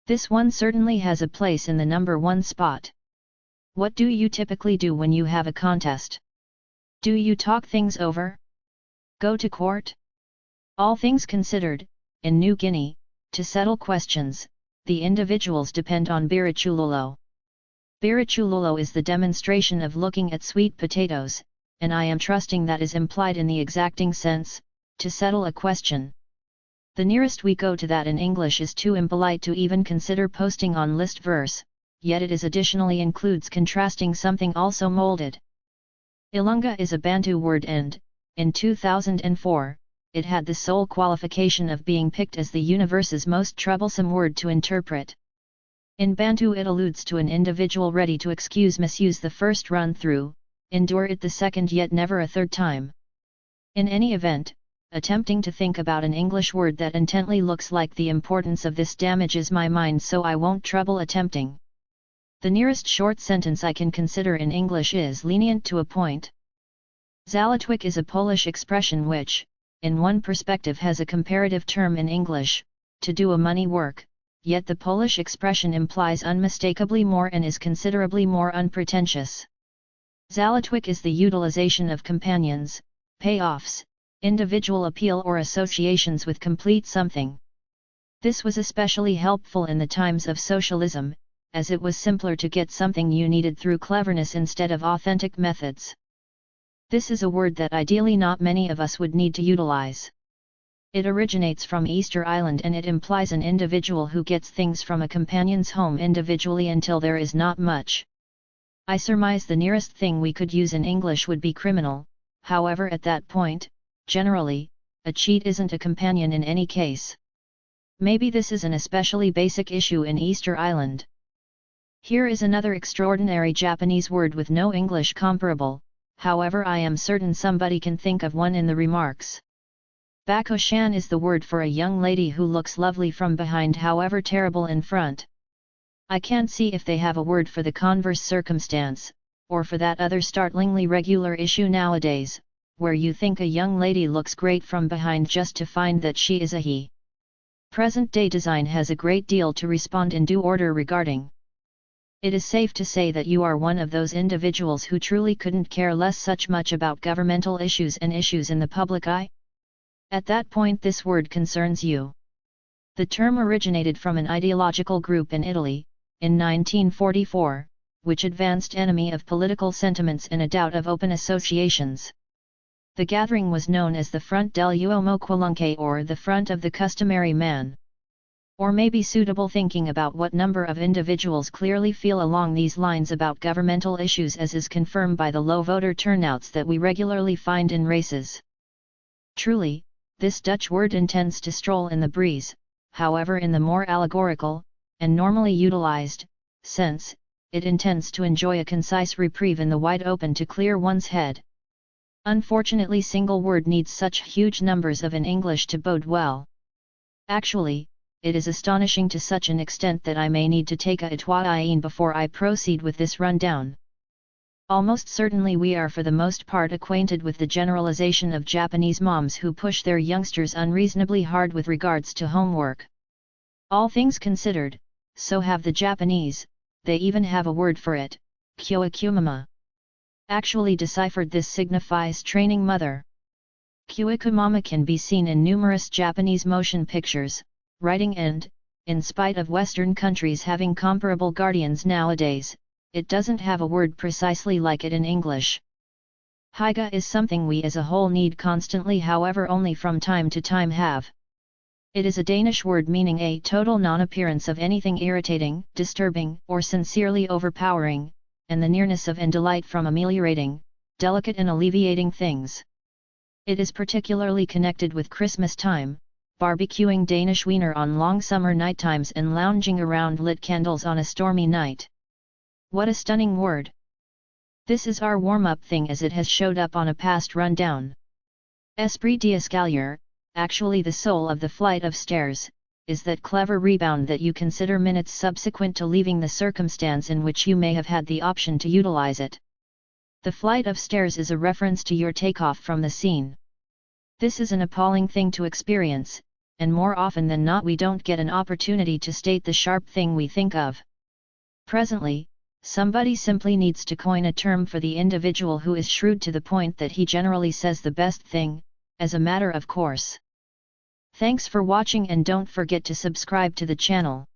This one certainly has a place in the number 1 spot. What do you typically do when you have a contest? Do you talk things over? Go to court? All things considered, in New Guinea, to settle questions, the individuals depend on Biritululo. Biritululo is the demonstration of looking at sweet potatoes, and I am trusting that is implied in the exacting sense, to settle a question. The nearest we go to that in English is too impolite to even consider posting on listverse, yet it is additionally includes contrasting something also molded. Ilunga is a Bantu word and, in 2004, it had the sole qualification of being picked as the universe's most troublesome word to interpret. In Bantu it alludes to an individual ready to misuse the first run-through, endure it the second yet never a third time. In any event, attempting to think about an English word that intently looks like the importance of this damages my mind, so I won't trouble attempting. The nearest short sentence I can consider in English is lenient to a point. Zalatwic is a Polish expression which, in one perspective, has a comparative term in English, to do a money work, yet the Polish expression implies unmistakably more and is considerably more unpretentious. Zalatwic is the utilization of companions, payoffs, individual appeal or associations with complete something. This was especially helpful in the times of socialism, as it was simpler to get something you needed through cleverness instead of authentic methods. This is a word that ideally not many of us would need to utilize. It originates from Easter Island and it implies an individual who gets things from a companion's home individually until there is not much. I surmise the nearest thing we could use in English would be criminal, however at that point, generally, a cheat isn't a companion in any case. Maybe this is an especially basic issue in Easter Island. Here is another extraordinary Japanese word with no English comparable, however I am certain somebody can think of one in the remarks. Bakku-shan is the word for a young lady who looks lovely from behind however terrible in front. I can't see if they have a word for the converse circumstance, or for that other startlingly regular issue nowadays, where you think a young lady looks great from behind just to find that she is a he. Present-day design has a great deal to respond in due order regarding. It is safe to say that you are one of those individuals who truly couldn't care less such much about governmental issues and issues in the public eye. At that point this word concerns you. The term originated from an ideological group in Italy, in 1944, which advanced enemy of political sentiments and a doubt of open associations. The gathering was known as the Front dell'Uomo Qualunque or the Front of the Customary Man. Or maybe suitable thinking about what number of individuals clearly feel along these lines about governmental issues, as is confirmed by the low voter turnouts that we regularly find in races. Truly, this Dutch word intends to stroll in the breeze, however in the more allegorical, and normally utilized, sense, it intends to enjoy a concise reprieve in the wide open to clear one's head. Unfortunately single word needs such huge numbers of in English to bode well. Actually, it is astonishing to such an extent that I may need to take a Uitwaaien before I proceed with this rundown. Almost certainly we are for the most part acquainted with the generalization of Japanese moms who push their youngsters unreasonably hard with regards to homework. All things considered, so have the Japanese, they even have a word for it, Kyoikumama. Actually deciphered this signifies training mother. Kyoikumama can be seen in numerous Japanese motion pictures, writing and, in spite of Western countries having comparable guardians nowadays, it doesn't have a word precisely like it in English. Hygge is something we as a whole need constantly, however only from time to time have. It is a Danish word meaning a total non-appearance of anything irritating, disturbing, or sincerely overpowering, and the nearness of and delight from ameliorating, delicate and alleviating things. It is particularly connected with Christmas time, barbecuing Danish wiener on long summer nighttimes and lounging around lit candles on a stormy night. What a stunning word! This is our warm-up thing as it has showed up on a past rundown. Esprit d'escalier, actually the soul of the flight of stairs, is that clever rebound that you consider minutes subsequent to leaving the circumstance in which you may have had the option to utilize it. The flight of stairs is a reference to your takeoff from the scene. This is an appalling thing to experience, and more often than not we don't get an opportunity to state the sharp thing we think of. Presently, somebody simply needs to coin a term for the individual who is shrewd to the point that he generally says the best thing, as a matter of course. Thanks for watching and don't forget to subscribe to the channel.